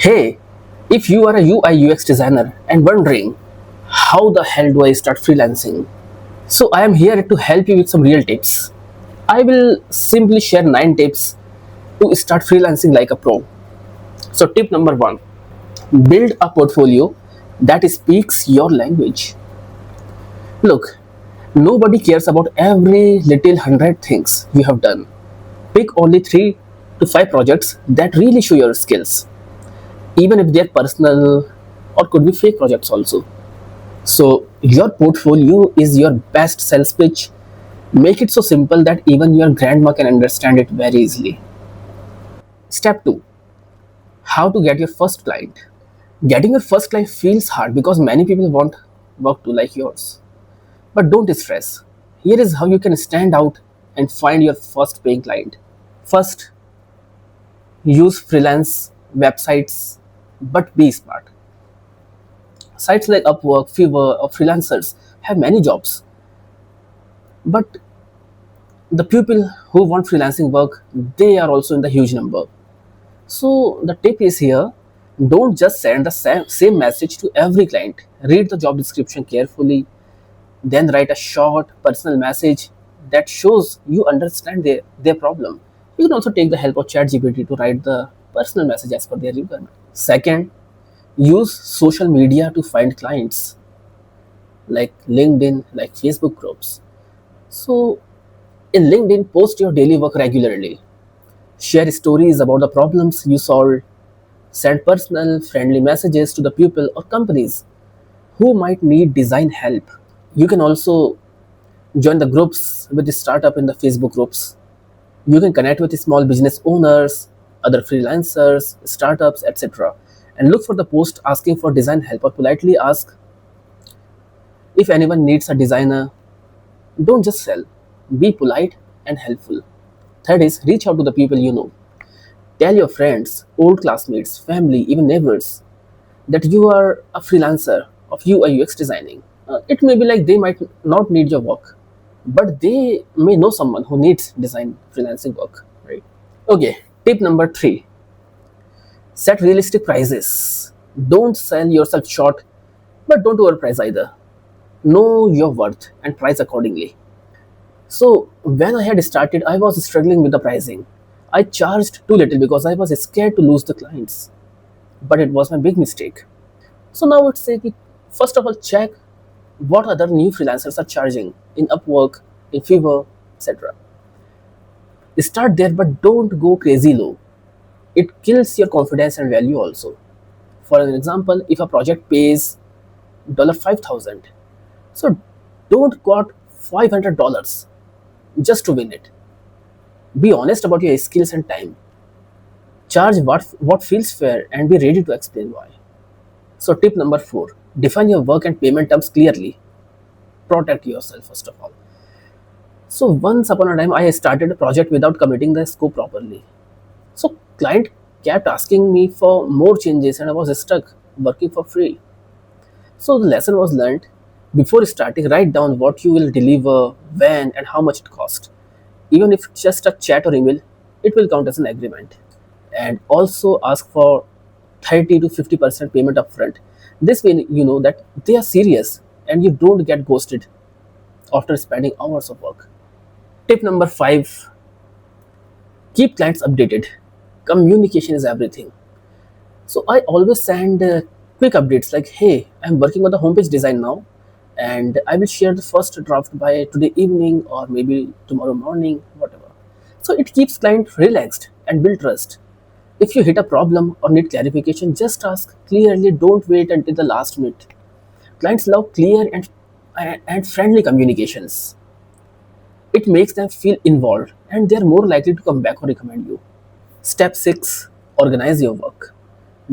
Hey, if you are a UI UX designer and wondering how the hell do I start freelancing? So I am here to help you with some real tips. I will simply share 9 tips to start freelancing like a pro. So tip number 1, build a portfolio that speaks your language. Look, nobody cares about every little 100 things you have done. Pick only 3 to 5 projects that really show your skills, even if they're personal or could be fake projects also. So your portfolio is your best sales pitch. Make it so simple that even your grandma can understand it very easily. Step 2, how to get your first client. Getting your first client feels hard because many people want work to like yours. But don't stress. Here is how you can stand out and find your first paying client. First, use freelance websites, but be smart. Sites like Upwork, Fiverr, or freelancers have many jobs, but the people who want freelancing work, they are also in the huge number. So the tip is here, don't just send the same message to every client. Read the job description carefully, then write a short personal message that shows you understand their problem. You can also take the help of ChatGPT to write the personal message as per their requirement. Second, use social media to find clients like LinkedIn, like Facebook groups. So in LinkedIn, post your daily work regularly. Share stories about the problems you solved. Send personal, friendly messages to the people or companies who might need design help. You can also join the groups with the startup in the Facebook groups. You can connect with the small business owners, other freelancers, startups, etc. And look for the post asking for design help or politely ask if anyone needs a designer. Don't just sell, be polite and helpful. Third is reach out to the people you know. Tell your friends, old classmates, family, even neighbors that you are a freelancer of UI UX designing. It may be like they might not need your work, but they may know someone who needs design freelancing work, right? Okay, tip number 3, set realistic prices. Don't sell yourself short, but don't overprice either. Know your worth and price accordingly. So when I had started, I was struggling with the pricing. I charged too little because I was scared to lose the clients, but it was my big mistake. So now it's say, first of all, check what other new freelancers are charging in Upwork, in Fiverr, etc. Start there, but don't go crazy low. It kills your confidence and value also. For an example, if a project pays $5,000, so don't quote $500 just to win it. Be honest about your skills and time. Charge what feels fair and be ready to explain why. So, tip number 4, define your work and payment terms clearly. Protect yourself, first of all. So, once upon a time, I started a project without committing the scope properly. So, client kept asking me for more changes and I was stuck working for free. So, the lesson was learned. Before starting, write down what you will deliver, when, and how much it cost. Even if it's just a chat or email, it will count as an agreement. And also ask for 30 to 50% payment upfront. This way, you know that they are serious and you don't get ghosted after spending hours of work. Tip number 5, keep clients updated. Communication is everything. So I always send quick updates like, hey, I'm working on the homepage design now, and I will share the first draft by today evening or maybe tomorrow morning, whatever. So it keeps client relaxed and build trust. If you hit a problem or need clarification, just ask clearly. Don't wait until the last minute. Clients love clear and friendly communications. It makes them feel involved and they're more likely to come back or recommend you. Step 6, organize your work.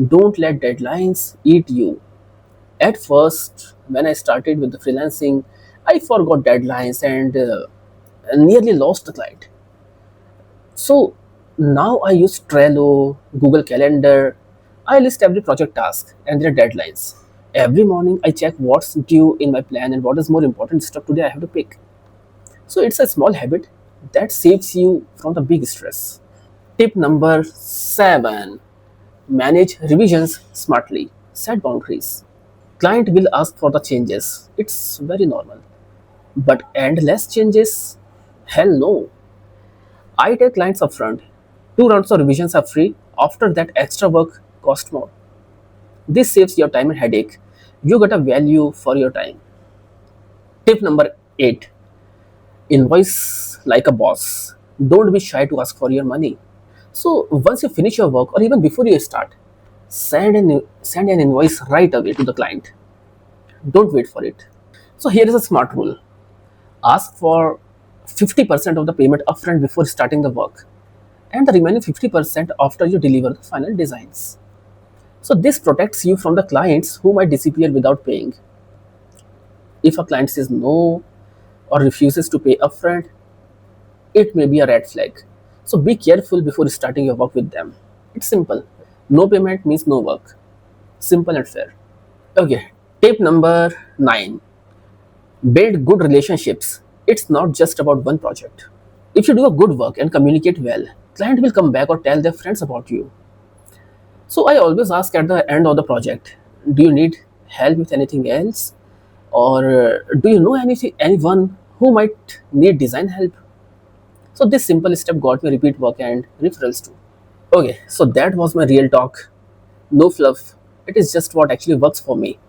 Don't let deadlines eat you. At first, when I started with the freelancing, I forgot deadlines and nearly lost the client. So now I use Trello, Google Calendar. I list every project task and their deadlines. Every morning I check what's due in my plan and what is more important stuff today I have to pick. So it's a small habit that saves you from the big stress. Tip number 7, Manage revisions smartly. Set boundaries. Client will ask for the changes. It's very normal. But endless changes? Hell no. I tell clients upfront. 2 rounds of revisions are free. After that, extra work costs more. This saves your time and headache. You get a value for your time. Tip number 8. Invoice like a boss. Don't be shy to ask for your money. So once you finish your work or even before you start, send an invoice right away to the client. Don't wait for it. So here is a smart rule. Ask for 50% of the payment upfront before starting the work and the remaining 50% after you deliver the final designs. So this protects you from the clients who might disappear without paying. If a client says no or refuses to pay upfront, it may be a red flag. So be careful before starting your work with them. It's simple. No payment means no work. Simple and fair. Okay, tip number 9. Build good relationships. It's not just about one project. If you do a good work and communicate well, client will come back or tell their friends about you. So I always ask at the end of the project, do you need help with anything else? Or do you know anyone who might need design help? So this simple step got me repeat work and referrals too. Okay, so that was my real talk. No fluff. It is just what actually works for me.